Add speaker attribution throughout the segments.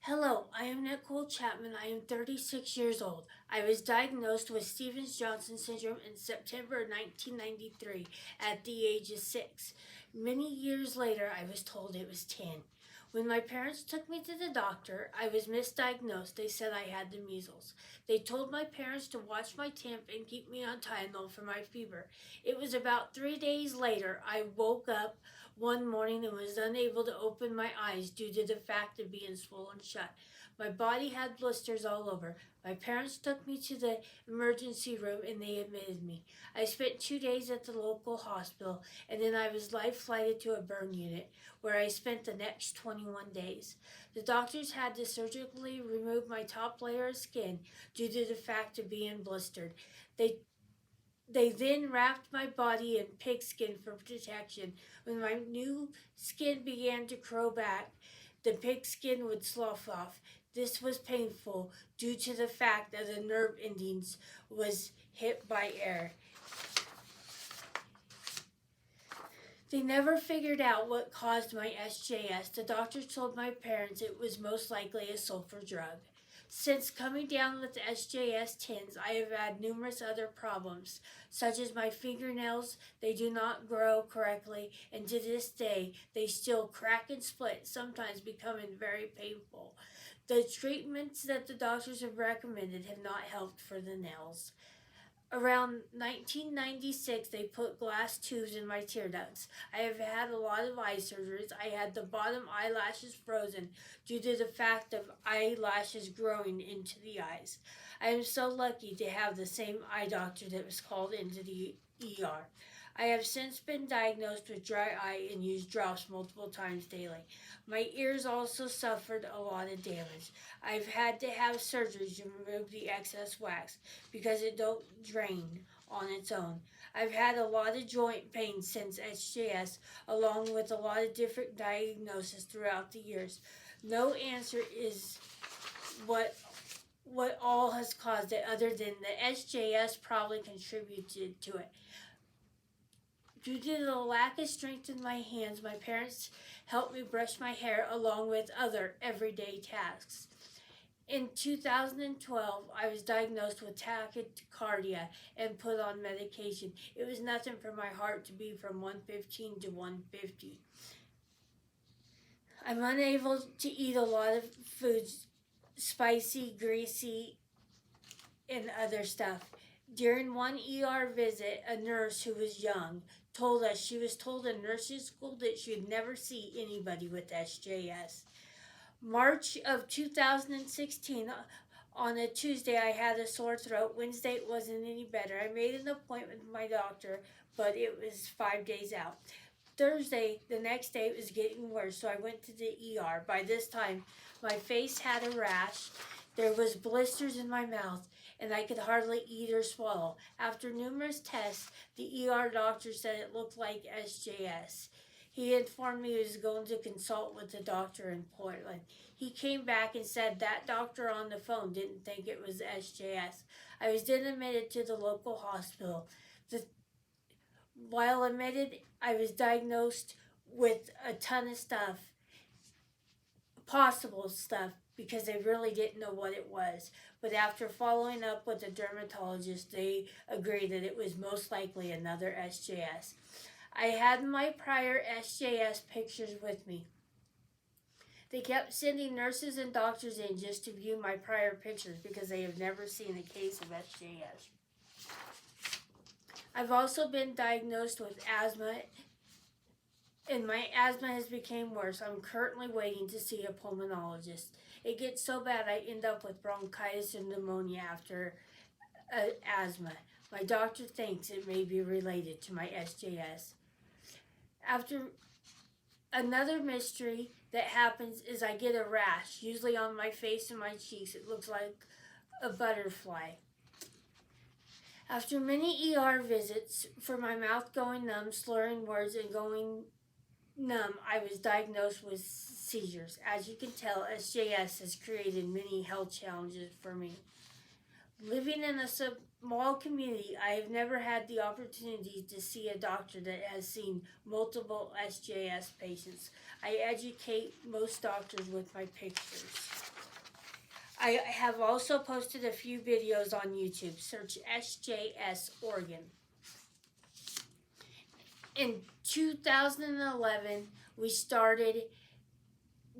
Speaker 1: Hello, I am Nicole Chapman. I am 36 years old. I was diagnosed with Stevens-Johnson syndrome in September 1993 at the age of 6. Many years later, I was told it was 10. When my parents took me to the doctor, I was misdiagnosed. They said I had the measles. They told my parents to watch my temp and keep me on Tylenol for my fever. It was about 3 days later I woke up one morning and was unable to open my eyes due to the fact of being swollen shut. My body had blisters all over. My parents took me to the emergency room and they admitted me. I spent 2 days at the local hospital and then I was life flighted to a burn unit where I spent the next 21 days. The doctors had to surgically remove my top layer of skin due to the fact of being blistered. They then wrapped my body in pigskin for protection. When my new skin began to grow back, the pigskin would slough off. This was painful due to the fact that the nerve endings was hit by air. They never figured out what caused my SJS. The doctors told my parents it was most likely a sulfur drug. Since coming down with the SJS tins, I have had numerous other problems, such as my fingernails. They do not grow correctly, and to this day, they still crack and split, sometimes becoming very painful. The treatments that the doctors have recommended have not helped for the nails. Around 1996, they put glass tubes in my tear ducts. I have had a lot of eye surgeries. I had the bottom eyelashes frozen due to the fact of eyelashes growing into the eyes. I am so lucky to have the same eye doctor that was called into the ER. I have since been diagnosed with dry eye and use drops multiple times daily. My ears also suffered a lot of damage. I've had to have surgery to remove the excess wax because it don't drain on its own. I've had a lot of joint pain since SJS, along with a lot of different diagnoses throughout the years. No answer is what all has caused it other than the SJS probably contributed to it. Due to the lack of strength in my hands, my parents helped me brush my hair along with other everyday tasks. In 2012, I was diagnosed with tachycardia and put on medication. It was nothing for my heart to be from 115 to 150. I'm unable to eat a lot of foods, spicy, greasy, and other stuff. During one ER visit, a nurse who was young told us she was told in nursing school that she would never see anybody with SJS. March of 2016, on a Tuesday, I had a sore throat. Wednesday, it wasn't any better. I made an appointment with my doctor, but it was 5 days out. Thursday, the next day, it was getting worse, so I went to the ER. By this time, my face had a rash. There was blisters in my mouth, and I could hardly eat or swallow. After numerous tests, the ER doctor said it looked like SJS. He informed me he was going to consult with the doctor in Portland. He came back and said that doctor on the phone didn't think it was SJS. I was then admitted to the local hospital. While admitted, I was diagnosed with a ton of stuff, possible stuff, because they really didn't know what it was. But after following up with a dermatologist, they agreed that it was most likely another SJS. I had my prior SJS pictures with me. They kept sending nurses and doctors in just to view my prior pictures because they have never seen a case of SJS. I've also been diagnosed with asthma, and my asthma has become worse. I'm currently waiting to see a pulmonologist. It gets so bad I end up with bronchitis and pneumonia after asthma. My doctor thinks it may be related to my SJS. After another mystery that happens is I get a rash, usually on my face and my cheeks. It looks like a butterfly. After many ER visits for my mouth going numb, slurring words, and going numb, I was diagnosed with seizures. As you can tell, SJS has created many health challenges for me. Living in a small community, I have never had the opportunity to see a doctor that has seen multiple SJS patients. I educate most doctors with my pictures. I have also posted a few videos on YouTube. Search SJS Oregon. In 2011, we started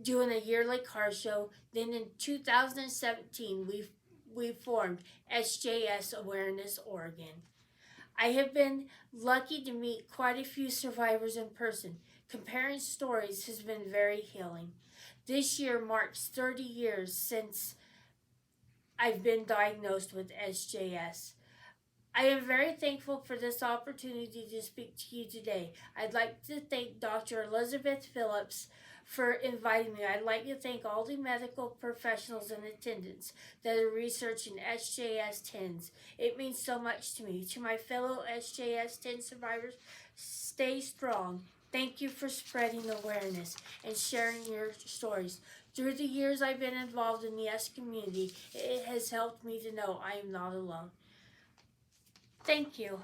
Speaker 1: doing a yearly car show. Then in 2017, we formed SJS Awareness Oregon. I have been lucky to meet quite a few survivors in person. Comparing stories has been very healing. This year marks 30 years since I've been diagnosed with SJS. I am very thankful for this opportunity to speak to you today. I'd like to thank Dr. Elizabeth Phillips for inviting me. I'd like to thank all the medical professionals in attendance that are researching SJS 10s. It means so much to me. To my fellow SJS 10 survivors, stay strong. Thank you for spreading awareness and sharing your stories. Through the years I've been involved in the S community, it has helped me to know I am not alone. Thank you.